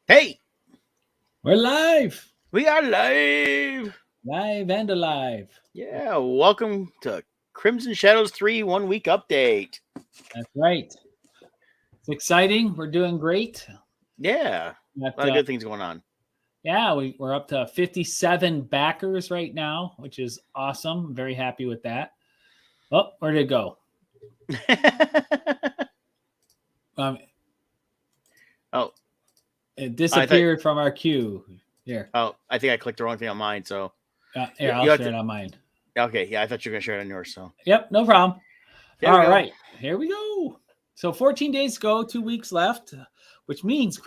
Hey, We're live, we are live. live and alive. Yeah, welcome to Crimson Shadows 3 1 week update. That's right. It's exciting. We're doing great. Yeah, a But, lot of good things going on. yeah, we're up to 57 backers right now, which is awesome. I'm very happy with that. Oh, where did it go? Um, oh, it I thought. disappeared from our queue. Here, Oh, I think I clicked the wrong thing on mine. So here, I'll you have share to. it on mine. Okay, yeah, I thought you were gonna share it on yours. So Yep, no problem. there we All go. right, here we go. So 14 days to go, 2 weeks left, which means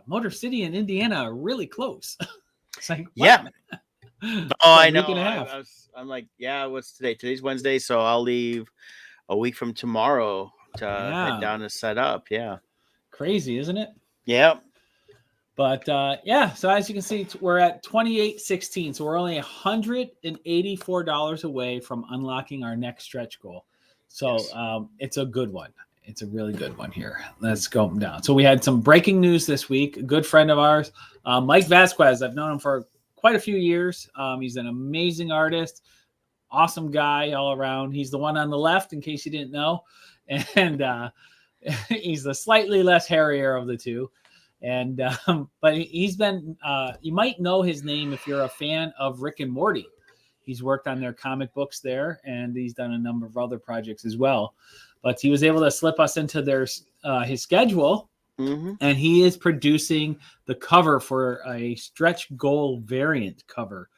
Motor City and Indiana are really close. It's like, Yeah. what? Oh, It's I a know. week and a half. I'm like, yeah. What's today? Today's Wednesday, so I'll leave a week from tomorrow to head Yeah. down and set up. Yeah. Crazy, isn't it? Yeah. But yeah, so as you can see, we're at 28.16. So we're only $184 away from unlocking our next stretch goal. So Yes. It's a good one. It's a really good one here. Let's go down. So we had some breaking news this week. A good friend of ours, Mike Vasquez. I've known him for quite a few years. He's an amazing artist, awesome guy all around. He's the one on the left, in case you didn't know. And he's the slightly less hairier of the two. And but he's been you might know his name if you're a fan of Rick and Morty. He's worked on their comic books there, and he's done a number of other projects as well. But he was able to slip us into his schedule, and he is producing the cover for a stretch goal variant cover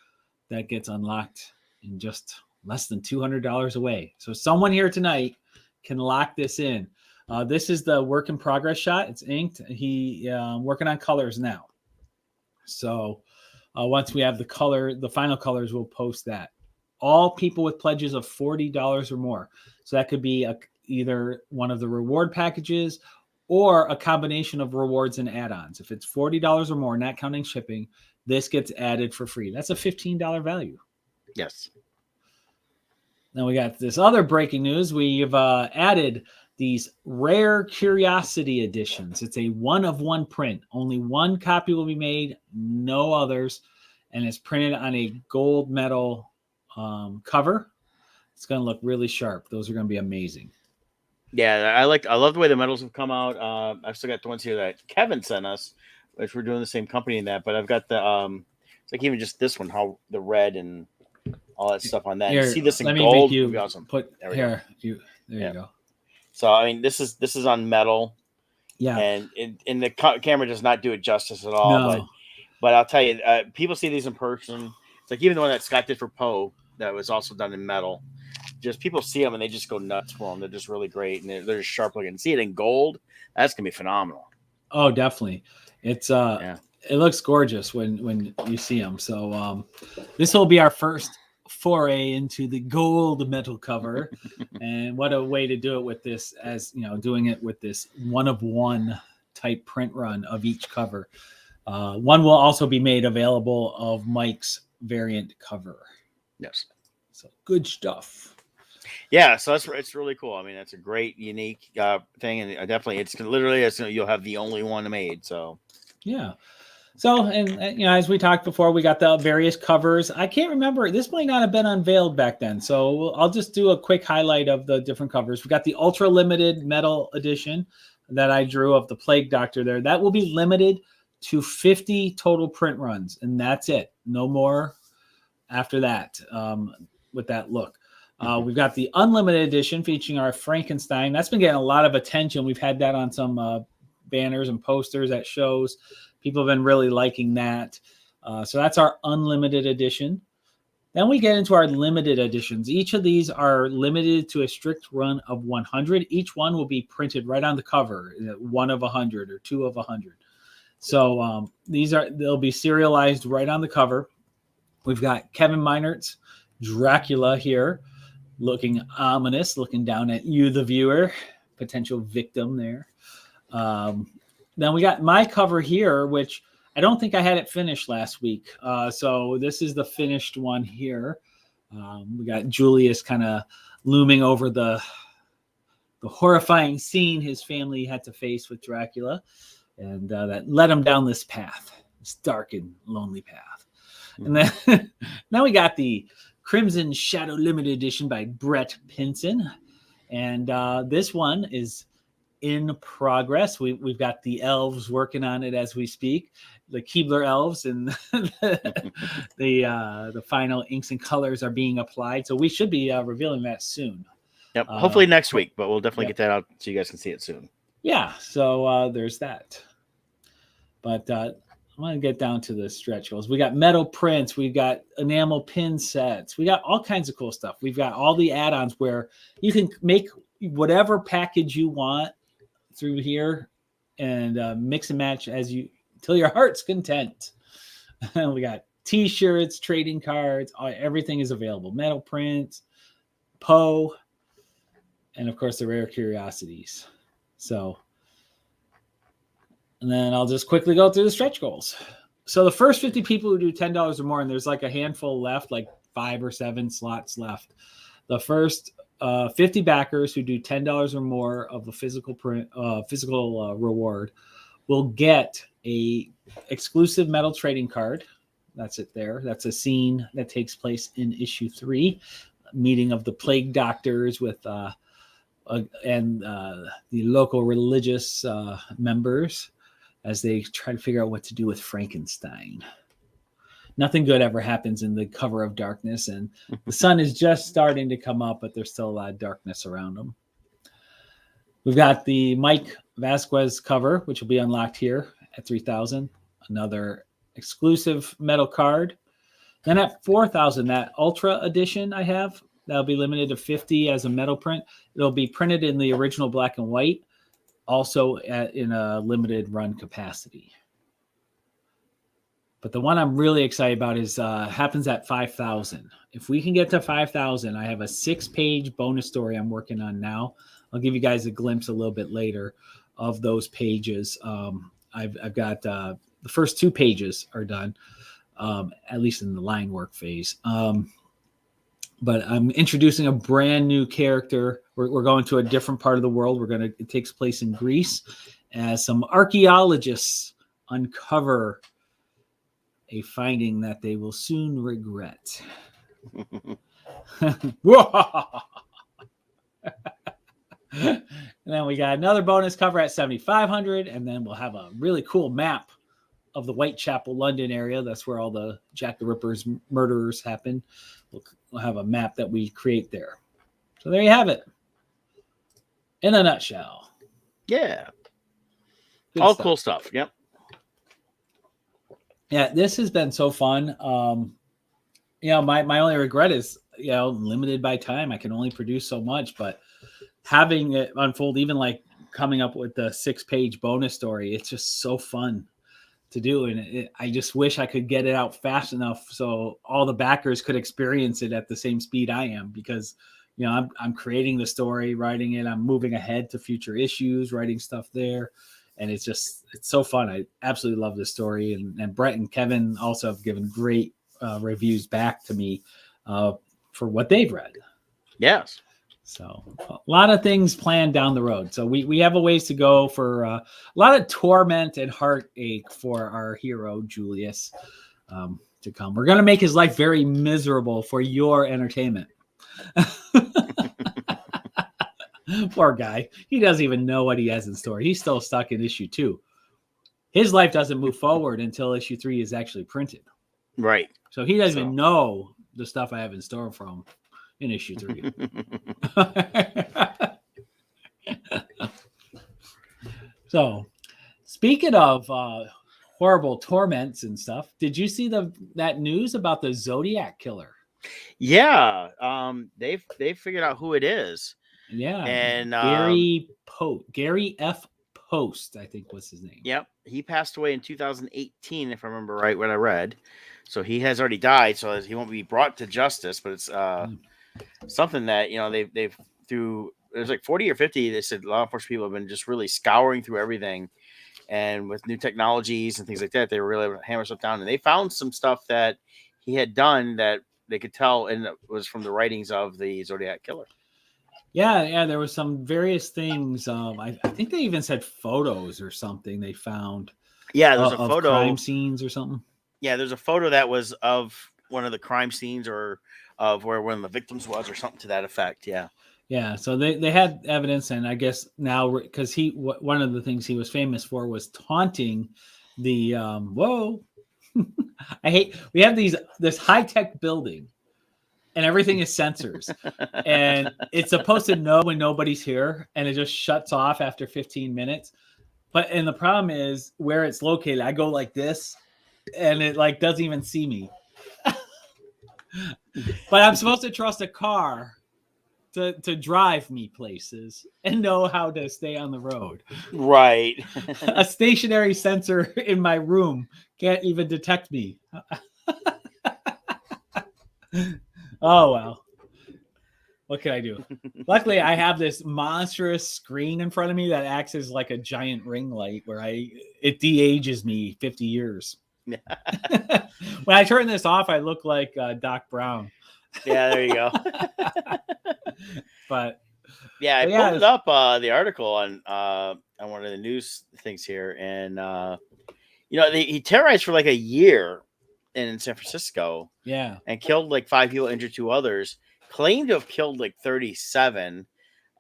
that gets unlocked in just less than $200 away. So someone here tonight can lock this in. This is the work in progress shot. It's inked. He working on colors now. So once we have the final colors, we'll post that. All people with pledges of $40 or more. So that could be either one of the reward packages or a combination of rewards and add-ons. If it's $40 or more, not counting shipping, this gets added for free. That's a $15 value. Yes. Now we got this other breaking news. We've added these rare curiosity editions. It's a one-of-one print. Only one copy will be made, no others, and it's printed on a gold metal cover. It's going to look really sharp. Those are going to be amazing. Yeah, I love the way the medals have come out. I've still got the ones here that Kevin sent us, which we're doing the same company in that. But I've got the it's like even just this one, how the red and all that stuff on that. Here, you see this in let me gold, make you would be awesome. Put there we here. go. There you go. So I mean, this is on metal. Yeah, and the camera does not do it justice at all. No. But I'll tell you, people see these in person. It's like even the one that Scott did for Poe that was also done in metal. Just people see them and they just go nuts for them. They're just really great and they're just sharp looking. See it in gold, that's gonna be phenomenal. Oh, definitely. It's It looks gorgeous when you see them. So this will be our first foray into the gold metal cover, and what a way to do it with this, as you know, doing it with this one-of-one type print run of each cover. One will also be made available of Mike's variant cover. Yes. So good stuff. Yeah, so it's really cool. I mean, that's a great, unique thing, and definitely, you'll have the only one made. So yeah. So, and you know, as we talked before, we got the various covers. I can't remember. This might not have been unveiled back then. So I'll just do a quick highlight of the different covers. We got the ultra limited metal edition that I drew of the Plague Doctor there. That will be limited to 50 total print runs, and that's it. No more after that with that look. We've got the unlimited edition featuring our Frankenstein. That's been getting a lot of attention. We've had that on some banners and posters at shows. People have been really liking that. So that's our unlimited edition. Then we get into our limited editions. Each of these are limited to a strict run of 100. Each one will be printed right on the cover, 1 of 100 or 2 of 100. So they'll be serialized right on the cover. We've got Kevin Meinert's Dracula here, looking ominous, looking down at you, the viewer, potential victim there. Then we got my cover here, which I don't think I had it finished last week. So this is the finished one here. We got Julius kind of looming over the horrifying scene his family had to face with Dracula. and that led him down this path, this dark and lonely path. And then now we got the Crimson Shadow Limited Edition by Brett Pinson. And this one is in progress. We've got the elves working on it as we speak, the Keebler elves, and the final inks and colors are being applied. So we should be revealing that soon. Yep. Hopefully next week, but we'll definitely get that out so you guys can see it soon. Yeah. So there's that. But I'm going to get down to the stretch goals. We got metal prints. We've got enamel pin sets. We got all kinds of cool stuff. We've got all the add-ons where you can make whatever package you want through here and mix and match till your heart's content. We got t-shirts, trading cards, everything is available. Metal prints, Poe, and of course the rare curiosities. So, and then I'll just quickly go through the stretch goals. So the first 50 people who do $10 or more, and there's like a handful left, like 5 or 7 slots left. The first 50 backers who do $10 or more of the physical reward will get a exclusive metal trading card. That's it there. That's a scene that takes place in issue 3, meeting of the plague doctors with and the local religious members as they try to figure out what to do with Frankenstein. Nothing good ever happens in the cover of darkness, and the sun is just starting to come up, but there's still a lot of darkness around them. We've got the Mike Vasquez cover, which will be unlocked here at 3,000. Another exclusive metal card. Then at 4,000, that Ultra edition I have, that'll be limited to 50 as a metal print. It'll be printed in the original black and white, also in a limited run capacity. But the one I'm really excited about is happens at 5,000. If we can get to 5,000, I have a 6-page bonus story I'm working on now. I'll give you guys a glimpse a little bit later of those pages. I've got the first 2 pages are done, at least in the line work phase. But I'm introducing a brand new character. We're going to a different part of the world. It takes place in Greece as some archaeologists uncover a finding that they will soon regret. And then we got another bonus cover at 7,500, and then we'll have a really cool map of the Whitechapel, London area. That's where all the Jack the Ripper's murderers happen. We'll have a map that we create there. So there you have it. In a nutshell. Yeah. Good all stuff. Cool stuff. Yep. Yeah, this has been so fun. My only regret is, limited by time. I can only produce so much, but having it unfold, even like coming up with the 6-page bonus story, it's just so fun to do. And I just wish I could get it out fast enough so all the backers could experience it at the same speed I am, because, I'm creating the story, writing it. I'm moving ahead to future issues, writing stuff there. And it's so fun. I absolutely love this story. And Brett and Kevin also have given great reviews back to me for what they've read. Yes. So a lot of things planned down the road. So we have a ways to go for a lot of torment and heartache for our hero, Julius, to come. We're going to make his life very miserable for your entertainment. Poor guy. He doesn't even know what he has in store. He's still stuck in issue 2. His life doesn't move forward until issue 3 is actually printed. Right. So he doesn't even know the stuff I have in store for him in issue 3. So, speaking of horrible torments and stuff, did you see that news about the Zodiac killer? Yeah. They've figured out who it is. Yeah. And Gary F. Post, I think was his name. Yep. He passed away in 2018, if I remember right, what I read. So he has already died, so he won't be brought to justice, but it's something that, they've through, there's like 40 or 50, they said law enforcement people have been just really scouring through everything. And with new technologies and things like that, they were really able to hammer stuff down. And they found some stuff that he had done that they could tell, and it was from the writings of the Zodiac killer. Yeah, there was some various things. I think they even said photos or something they found Yeah, there's a of photo. crime scenes or something. Yeah, there's a photo that was of one of the crime scenes or of where one of the victims was or something to that effect. Yeah. Yeah, so they had evidence, and I guess now because one of the things he was famous for was taunting the whoa. I hate we have this high tech building and everything is sensors and it's supposed to know when nobody's here and it just shuts off after 15 minutes. And the problem is where it's located. I go like this and it like doesn't even see me. But I'm supposed to trust a car to drive me places and know how to stay on the road. Right. A stationary sensor in my room can't even detect me. Oh well. What can I do? Luckily, I have this monstrous screen in front of me that acts as like a giant ring light where it de-ages me 50 years. When I turn this off, I look like Doc Brown. Yeah, there you go. But yeah, I but pulled yeah, it up the article on one of the news things here, and he terrorized for like a year in San Francisco yeah. and killed like 5 people, injured 2 others. Claimed to have killed like 37.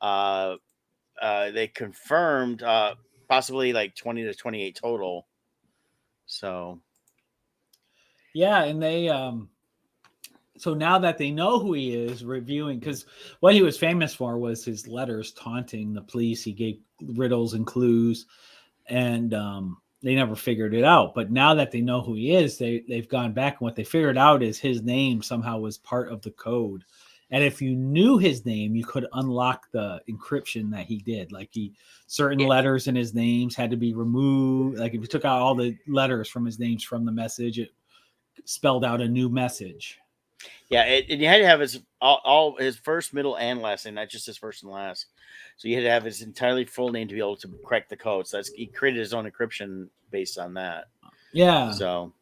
They confirmed possibly like 20 to 28 total. So Yeah, and they so now that they know who he is, reviewing, because what he was famous for was his letters taunting the police. He gave riddles and clues, and they never figured it out. But now that they know who he is, they've gone back, and what they figured out is his name somehow was part of the code. And if you knew his name, you could unlock the encryption that he did. Like certain yeah, letters in his names had to be removed. Like if you took out all the letters from his names from the message, it spelled out a new message. and you had to have his all his first, middle, and last name, not just his first and last. So you had to have his entirely full name to be able to crack the code. So he created his own encryption based on that. Yeah. So,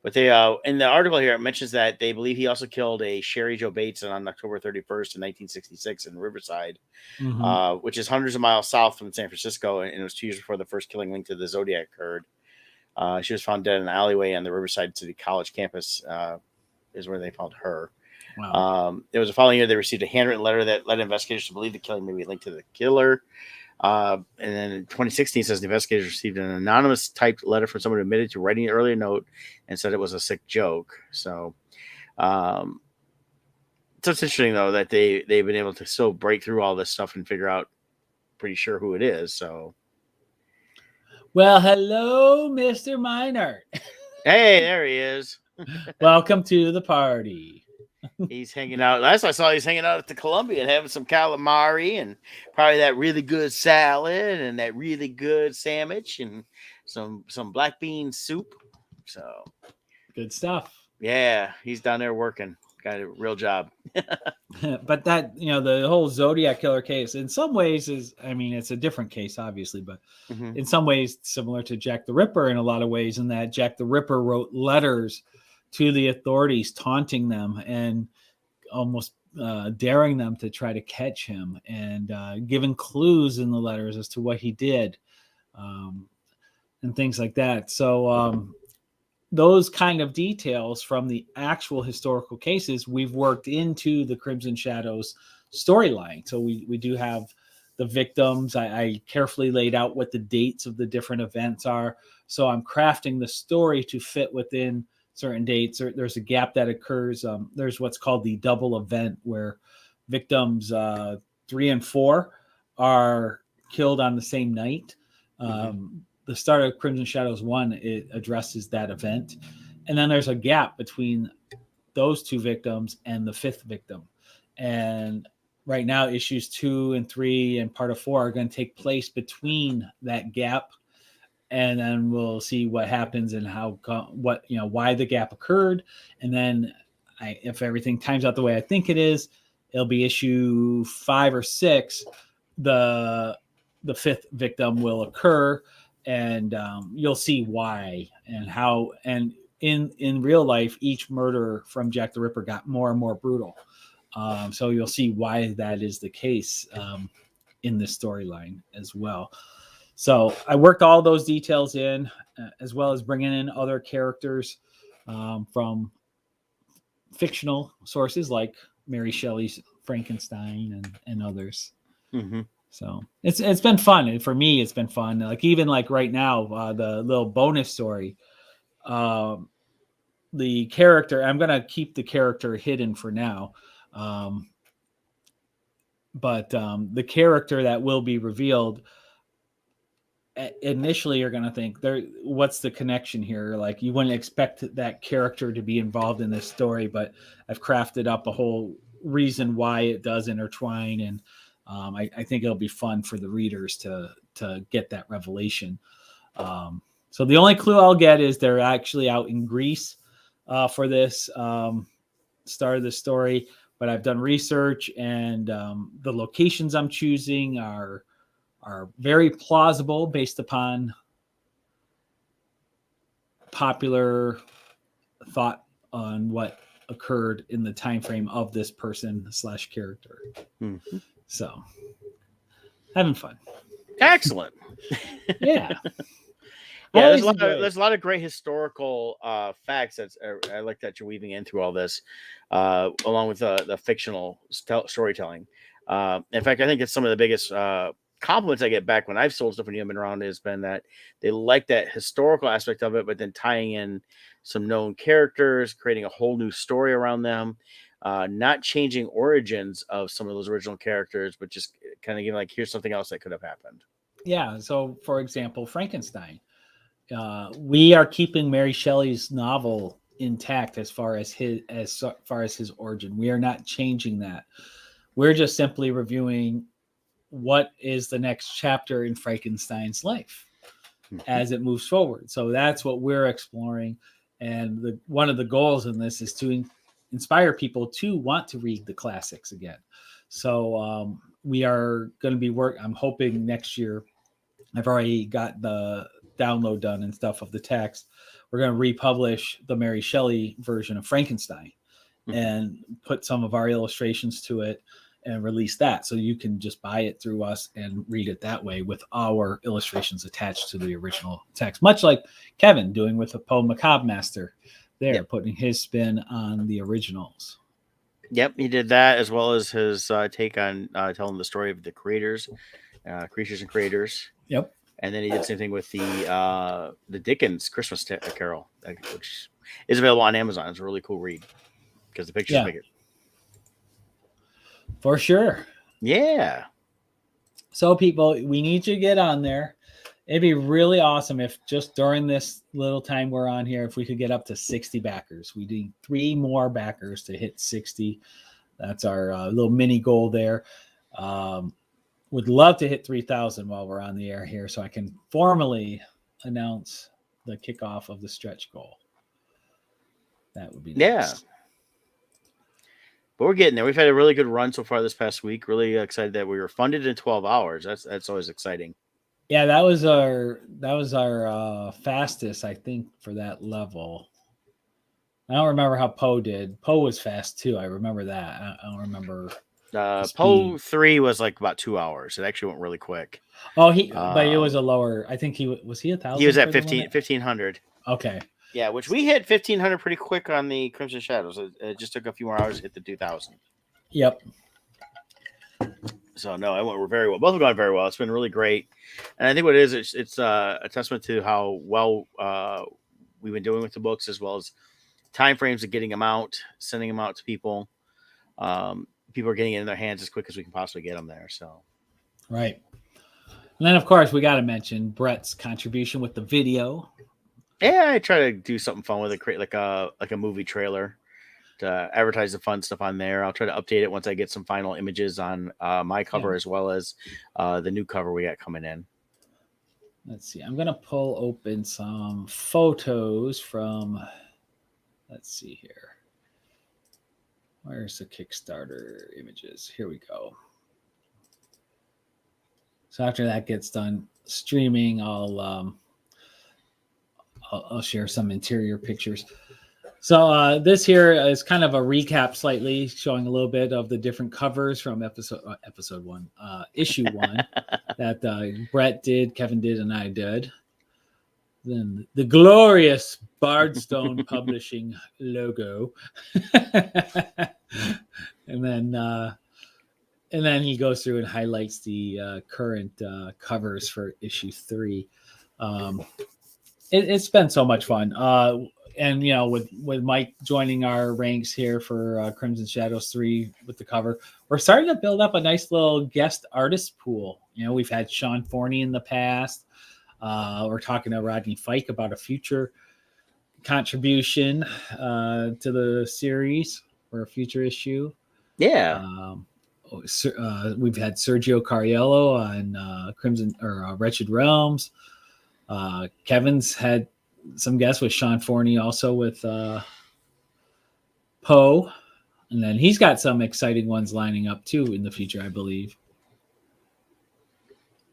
but they in the article here it mentions that they believe he also killed a Sherry Joe Bates on October 31st in 1966 in Riverside, Mm-hmm. which is hundreds of miles south from San Francisco, and it was 2 years before the first killing linked to the Zodiac occurred. She was found dead in an alleyway on the Riverside City College campus. Is where they found her. Wow. It was the following year they received a handwritten letter that led investigators to believe the killing may be linked to the killer. And then in 2016, it says the investigators received an anonymous typed letter from someone who admitted to writing an earlier note and said it was a sick joke. So it's interesting, though, that they've been able to still break through all this stuff and figure out pretty sure who it is. So, Well, hello, Mr. Minor. hey, there he is. Welcome to the party. He's hanging out. Last I saw, he's hanging out at the Columbia and having some calamari and probably that really good salad and that really good sandwich and some black bean soup. So Good stuff. yeah, he's down there working. Got a real job. But that, the whole Zodiac killer case in some ways it's a different case, obviously, but Mm-hmm. in some ways similar to Jack the Ripper in a lot of ways, in that Jack the Ripper wrote letters to the authorities taunting them and almost daring them to try to catch him, and giving clues in the letters as to what he did, and things like that. So those kind of details from the actual historical cases we've worked into the Crimson Shadows storyline. So we do have the victims. I carefully laid out what the dates of the different events are. So I'm crafting the story to fit within certain dates. There's a gap that occurs. There's what's called the double event, where victims 3 and 4 are killed on the same night. The start of Crimson Shadows 1, it addresses that event. And then there's a gap between those 2 victims and the 5th victim. And right now, issues 2 and 3 and part of 4 are going to take place between that gap. And then we'll see what happens and why the gap occurred. And then if everything times out the way I think it is, it'll be issue 5 or 6. The 5th victim will occur, and you'll see why and how. And in real life, each murder from Jack the Ripper got more and more brutal. So you'll see why that is the case in this storyline as well. So I worked all those details in, as well as bringing in other characters from fictional sources like Mary Shelley's Frankenstein and others. Mm-hmm. So it's been fun, and for me, it's been fun. Like even like right now, the little bonus story, the character. I'm gonna keep the character hidden for now, but the character that will be revealed initially, you're gonna think there. What's the connection here? Like you wouldn't expect that character to be involved in this story, but I've crafted up a whole reason why it does intertwine, and I think it'll be fun for the readers to get that revelation. So the only clue I'll get is they're actually out in Greece for this start of the story, but I've done research, and the locations I'm choosing are very plausible based upon popular thought on what occurred in the time frame of this person / character. Mm-hmm. So having fun. Excellent. Yeah. Yeah, there's a lot of great historical facts that I like that you're weaving in through all this, along with the fictional storytelling. In fact, I think it's some of the biggest compliments I get back when I've sold stuff when you've been around has been that they like that historical aspect of it, but then tying in some known characters, creating a whole new story around them, not changing origins of some of those original characters, but just kind of giving like, here's something else that could have happened. Yeah. So, for example, Frankenstein. We are keeping Mary Shelley's novel intact as far as his origin. We are not changing that. We're just simply reviewing what is the next chapter in Frankenstein's life as it moves forward. So that's what we're exploring. And one of the goals in this is to inspire people to want to read the classics again. So we are going to be I'm hoping next year. I've already got the download done and stuff of the text. We're going to republish the Mary Shelley version of Frankenstein and put some of our illustrations to it and release that. So you can just buy it through us and read it that way with our illustrations attached to the original text, much like Kevin doing with the Poe Macabre Master there, putting his spin on the originals. Yep, he did that, as well as his take on telling the story of the creators, creatures and creators. Yep. And then he did the same thing with the Dickens Christmas Carol, which is available on Amazon. It's a really cool read because the pictures make it. For sure. Yeah. So people, we need you to get on there. It'd be really awesome if just during this little time we're on here, if we could get up to 60 backers. We need 3 more backers to hit 60. That's our little mini goal there. Would love to hit 3,000 while we're on the air here so I can formally announce the kickoff of the stretch goal. That would be nice. Yeah. But we're getting there. We've had a really good run so far this past week. Really excited that we were funded in 12 hours. That's always exciting. Yeah, that was our fastest, I think, for that level. I don't remember how Poe did. Poe was fast too. I remember that. I don't remember. Poe 3 was like about 2 hours. It actually went really quick. Oh, but it was a lower. I think he 1,000. He was at 1,500. Okay. Yeah, which we hit 1,500 pretty quick on the Crimson Shadows. It just took a few more hours to hit the 2,000. Yep. So no, it went very well. Both have gone very well. It's been really great, and I think what it is, it's a testament to how well we've been doing with the books, as well as time frames of getting them out, sending them out to people. People are getting it in their hands as quick as we can possibly get them there. So, right. And then, of course, we got to mention Brett's contribution with the video. Yeah, I try to do something fun with it, create like a movie trailer to advertise the fun stuff on there. I'll try to update it once I get some final images on my cover, as well as the new cover we got coming in. Let's see. I'm going to pull open some photos from, let's see here. Where's the Kickstarter images? Here we go. So after that gets done streaming, I'll share some interior pictures. So this here is kind of a recap, slightly showing a little bit of the different covers from episode one, issue one, that Brett did, Kevin did, and I did. Then the glorious Bardstone Publishing logo, and then he goes through and highlights the current covers for issue 3. It's been so much fun. And with Mike joining our ranks here for Crimson Shadows 3 with the cover, we're starting to build up a nice little guest artist pool. We've had Sean Forney in the past. We're talking to Rodney Fike about a future contribution to the series for a future issue. Yeah. We've had Sergio Cariello on Crimson or Wretched Realms. Kevin's had some guests with Sean Forney, also with Poe, and then he's got some exciting ones lining up too in the future, I believe.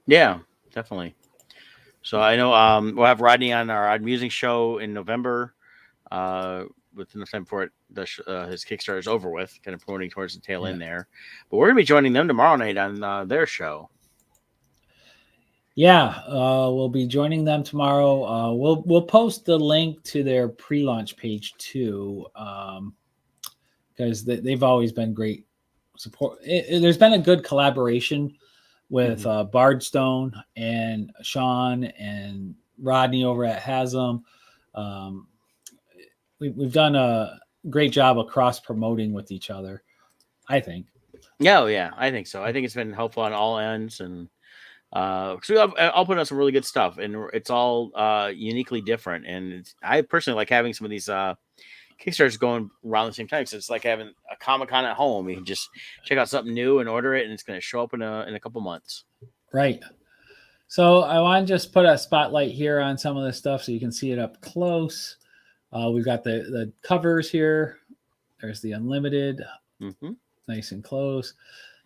Yeah, definitely. So I know we'll have Rodney on our Odd Music show in November. Within the time before his Kickstarter is over with, kind of promoting towards the tail end there. But we're gonna be joining them tomorrow night on their show. Yeah, we'll be joining them tomorrow. We'll post the link to their pre-launch page too, because they've always been great support. There's been a good collaboration with Bardstone and Sean and Rodney over at Haslam. We've done a great job of cross promoting with each other, I think. Yeah, I think so. I think it's been helpful on all ends, and because I'll put on some really good stuff, and it's all uniquely different. And I personally like having some of these Kickstarters going around the same time. So it's like having a Comic-Con at home. You can just check out something new and order it, and it's going to show up in a couple months. Right. So I want to just put a spotlight here on some of this stuff so you can see it up close. We've got the covers here. There's the Unlimited, nice and close.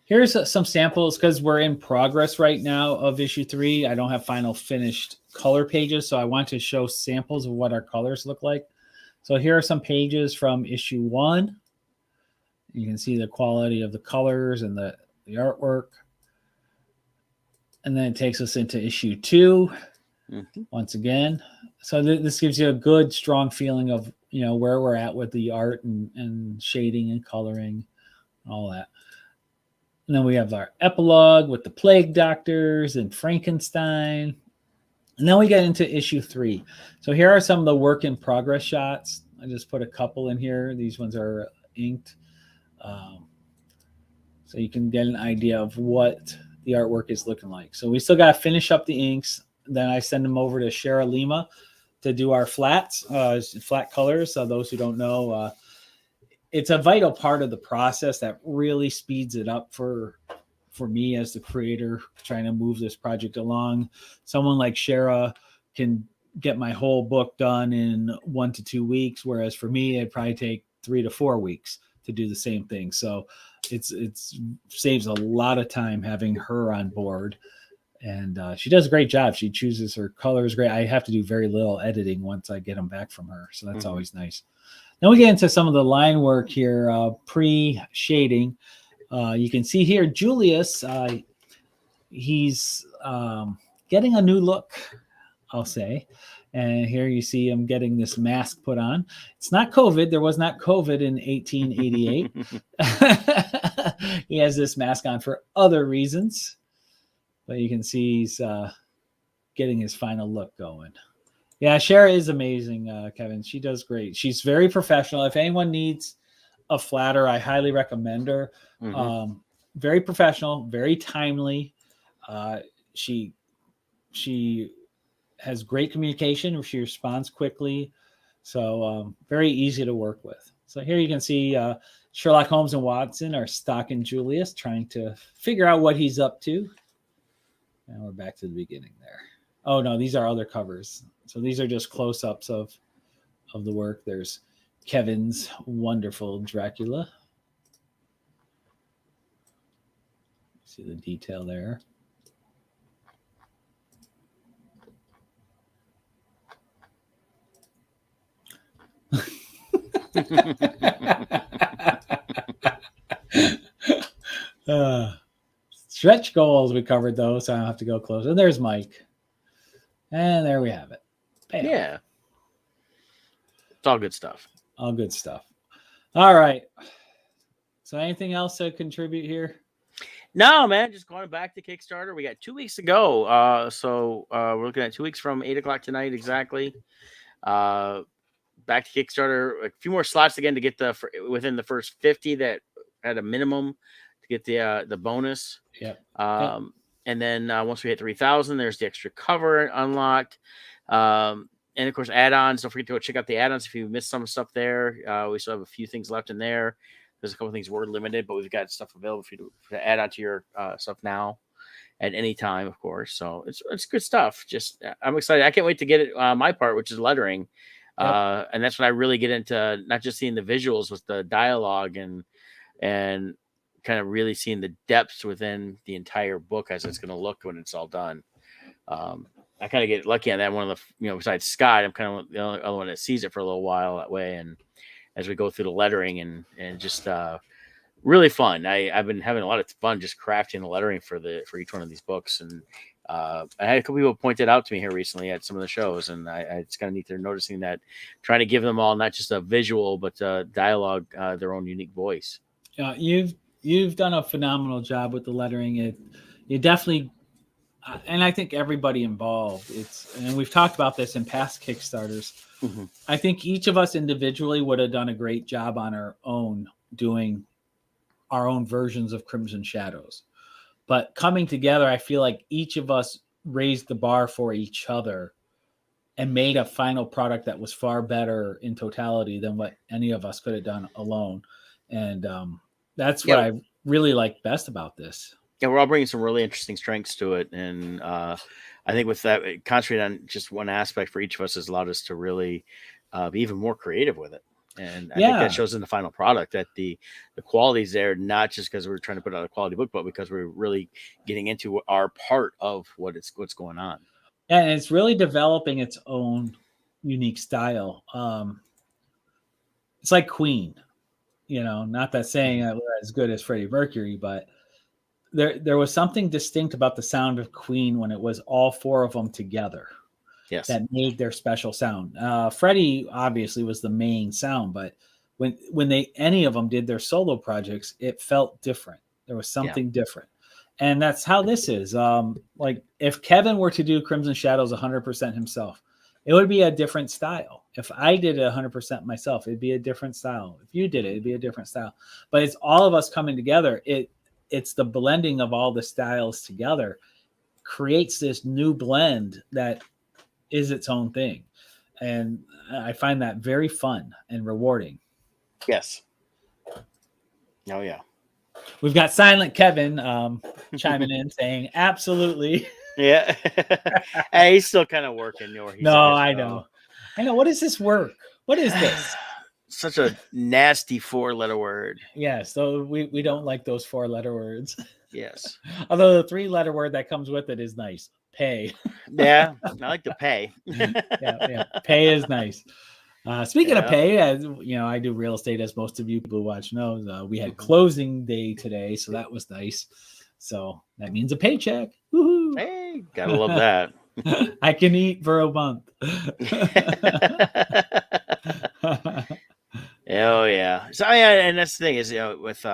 Here's some samples because we're in progress right now of issue 3. I don't have final finished color pages, so I want to show samples of what our colors look like. So here are some pages from issue 1. You can see the quality of the colors and the artwork. And then it takes us into issue 2 once again. So this gives you a good, strong feeling of where we're at with the art and shading and coloring, all that. And then we have our epilogue with the Plague Doctors and Frankenstein. And then we get into issue 3. So here are some of the work in progress shots. I just put a couple in here. These ones are inked. So you can get an idea of what the artwork is looking like. So we still got to finish up the inks. Then I send them over to Shara Lima to do our flats, flat colors. So those who don't know, it's a vital part of the process that really speeds it up for me as the creator trying to move this project along. Someone like Shara can get my whole book done in 1 to 2 weeks, whereas for me it'd probably take 3 to 4 weeks to do the same thing. So it's saves a lot of time having her on board, and she does a great job. She chooses her colors great. I have to do very little editing once I get them back from her, so that's always nice. Then we get into some of the line work here, pre-shading. You can see here Julius, he's getting a new look, I'll say. And here you see him getting this mask put on. It's not COVID. There was not COVID in 1888. He has this mask on for other reasons. But you can see he's getting his final look going. Yeah, Shara is amazing, Kevin. She does great. She's very professional. If anyone needs a flatter, I highly recommend her. Very professional, very timely. She has great communication. She responds quickly. So very easy to work with. So here you can see Sherlock Holmes and Watson are stalking Julius, trying to figure out what he's up to. And we're back to the beginning there. Oh, no, these are other covers. So these are just close-ups of the work. There's Kevin's wonderful Dracula. See the detail there. Stretch goals, we covered those, so I don't have to go close. And there's Mike. And there we have it. Payoff. Yeah. It's all good stuff. All good stuff. All right. So anything else to contribute here? No, man, just going back to Kickstarter. We got 2 weeks to go. So we're looking at 2 weeks from 8:00 tonight exactly. Back to Kickstarter. A few more slots again to get within the first 50 that at a minimum to get the bonus. Yep. And then once we hit 3,000, there's the extra cover unlocked. And of course, add-ons. Don't forget to go check out the add-ons if you missed some stuff there. We still have a few things left in there. There's a couple things were limited, but we've got stuff available for you to add on to your stuff now at any time, of course. So it's good stuff. Just I'm excited. I can't wait to get it my part, which is lettering. Yep. And that's when I really get into not just seeing the visuals with the dialogue and kind of really seeing the depths within the entire book as it's going to look when it's all done. I kind of get lucky on that. One of the, besides Scott, I'm kind of the only other one that sees it for a little while that way. And as we go through the lettering and just really fun. I've been having a lot of fun just crafting the lettering for each one of these books. And I had a couple people point it out to me here recently at some of the shows, and it's kind of neat. They're noticing that, trying to give them all not just a visual but dialogue, their own unique voice. You've done a phenomenal job with the lettering. You definitely, and I think everybody involved. And we've talked about this in past Kickstarters. Mm-hmm. I think each of us individually would have done a great job on our own doing our own versions of Crimson Shadows. But coming together, I feel like each of us raised the bar for each other and made a final product that was far better in totality than what any of us could have done alone. And that's what I really like best about this. Yeah, we're all bringing some really interesting strengths to it. And I think with that, concentrating on just one aspect for each of us has allowed us to really be even more creative with it. And I think that shows in the final product that the quality's there, not just because we're trying to put out a quality book, but because we're really getting into our part of what's going on. Yeah, and it's really developing its own unique style. It's like Queen, not that saying that we're as good as Freddie Mercury, but there was something distinct about the sound of Queen when it was all four of them together. Yes. That made their special sound. Freddie obviously was the main sound, but when any of them did their solo projects, it felt different. There was something different. And that's how this is. Like if Kevin were to do Crimson Shadows 100% himself, it would be a different style. If I did it 100% myself, it'd be a different style. If you did it, it'd be a different style. But it's all of us coming together. It's the blending of all the styles together creates this new blend that is its own thing. And I find that very fun and rewarding. Yes. Oh, yeah. We've got Silent Kevin chiming in saying, absolutely. Yeah. Hey, he's still kind of working. I know. What is this work? What is this? Such a nasty 4-letter word. Yeah, so we don't like those 4-letter words. Yes. Although the 3-letter word that comes with it is nice. Pay. Yeah, I like the pay. yeah. Pay is nice. Speaking of pay, as I do real estate, as most of you who watch knows. We had closing day today, so that was nice. So that means a paycheck. Woo-hoo. Hey, gotta love that. I can eat for a month. Oh yeah. So and that's the thing is, with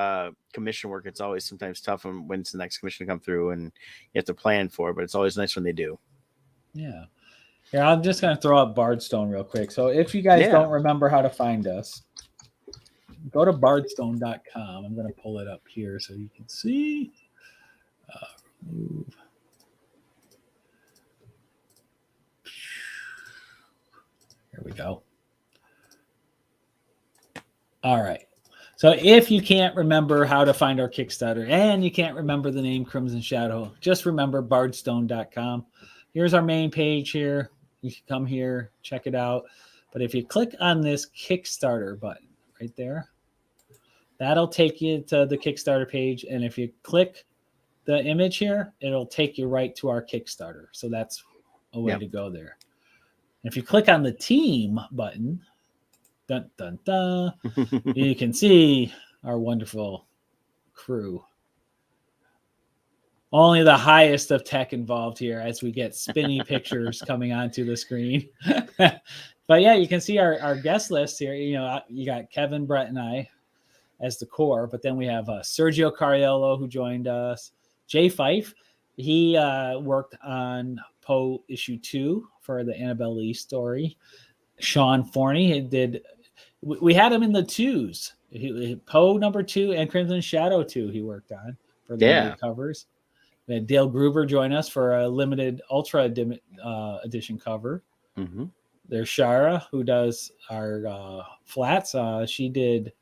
commission work, it's always sometimes tough when it's the next commission to come through, and you have to plan for it. But it's always nice when they do. Yeah. Here, I'm just gonna throw up Bardstone real quick. So if you guys don't remember how to find us, go to bardstone.com. I'm gonna pull it up here so you can see. Remove. Here we go. All right. So if you can't remember how to find our Kickstarter and you can't remember the name Crimson Shadow, just remember bardstone.com. Here's our main page here. You can come here, check it out. But if you click on this Kickstarter button right there, that'll take you to the Kickstarter page. And if you click the image here, it'll take you right to our Kickstarter. So that's a way to go there. And if you click on the team button, Dun, dun, dun. You can see our wonderful crew. Only the highest of tech involved here as we get spinny pictures coming onto the screen. But yeah, you can see our guest list here. You know, you got Kevin, Brett, and I as the core, but then we have Sergio Cariello, who joined us. Jay Fife, he worked on Poe issue 2 for the Annabelle Lee story. Sean Forney, he did. We had him in the 2s. Poe number 2 and Crimson Shadow 2 he worked on for the limited covers. We had Dale Gruber join us for a limited ultra edition cover. Mm-hmm. There's Shara, who does our flats. She did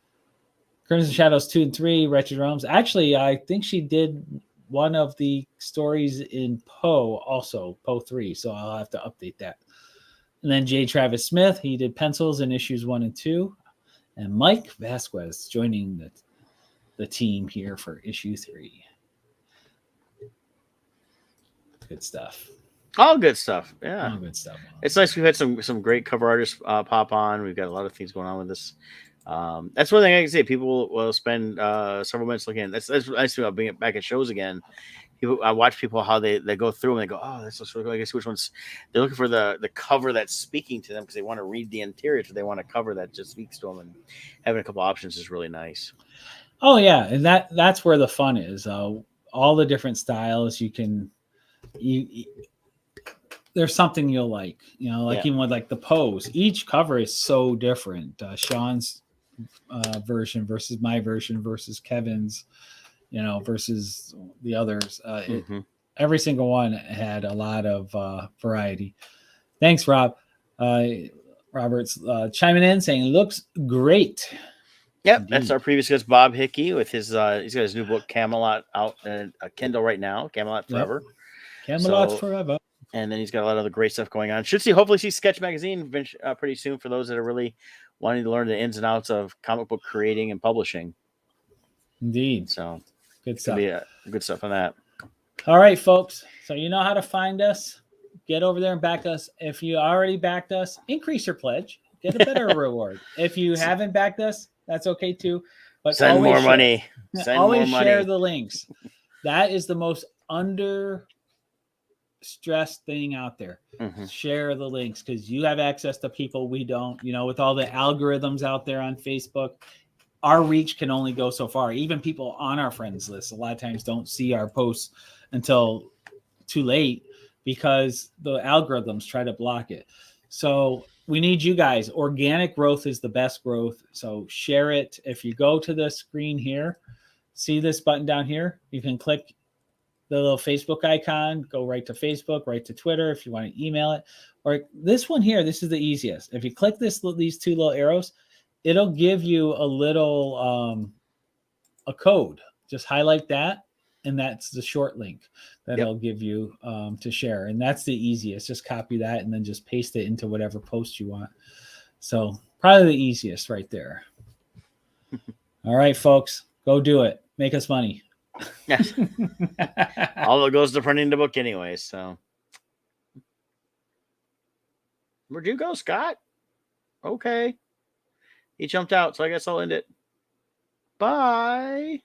Crimson Shadows 2 and 3, Wretched Realms. Actually, I think she did one of the stories in Poe also, Poe 3. So I'll have to update that. And then J. Travis Smith, he did pencils in issues 1 and 2. And Mike Vasquez joining the team here for issue 3. Good stuff. All good stuff. Yeah. All good stuff. It's nice. We've had some great cover artists pop on. We've got a lot of things going on with this. That's one thing I can say. People will spend several minutes looking. That's nice about being back at shows again. I watch people how they go through and they go, oh, this looks really good. I guess which ones they're looking for the cover that's speaking to them because they want to read the interior, so they want a cover that just speaks to them. And having a couple options is really nice. Oh yeah, and that's where the fun is. All the different styles you can. There's something you'll like, even with like the pose. Each cover is so different. Sean's version versus my version versus Kevin's, versus the others. Every single one had a lot of variety. Thanks, Rob. Robert's chiming in saying looks great. Yep, indeed. That's our previous guest, Bob Hickey, with his he's got his new book Camelot out in a Kindle right now, Camelot Forever. Yep. Camelot Forever. And then he's got a lot of other great stuff going on. Hopefully see Sketch Magazine pretty soon for those that are really wanting to learn the ins and outs of comic book creating and publishing. Indeed. So good stuff. Good stuff on that. All right, folks. So you know how to find us. Get over there and back us. If you already backed us, increase your pledge. Get a better reward. If you haven't backed us, that's okay too. But send more money. Always share the links. That is the most stressed thing out there. Share the links because you have access to people we don't. With all the algorithms out there on Facebook, our reach can only go so far. Even people on our friends list a lot of times don't see our posts until too late because the algorithms try to block it. So we need you guys. Organic growth is the best growth. So share it. If you go to the screen here, see this button down here, you can click the little Facebook icon, go right to Facebook, right to Twitter if you want to email it. Or this one here, this is the easiest. If you click these two little arrows, it'll give you a little a code. Just highlight that, and that's the short link that it'll give you to share. And that's the easiest. Just copy that and then just paste it into whatever post you want. So probably the easiest right there. All right, folks, go do it. Make us money. Yes. All it goes to printing the book anyway. So where'd you go, Scott? Okay. He jumped out, so I guess I'll end it. Bye.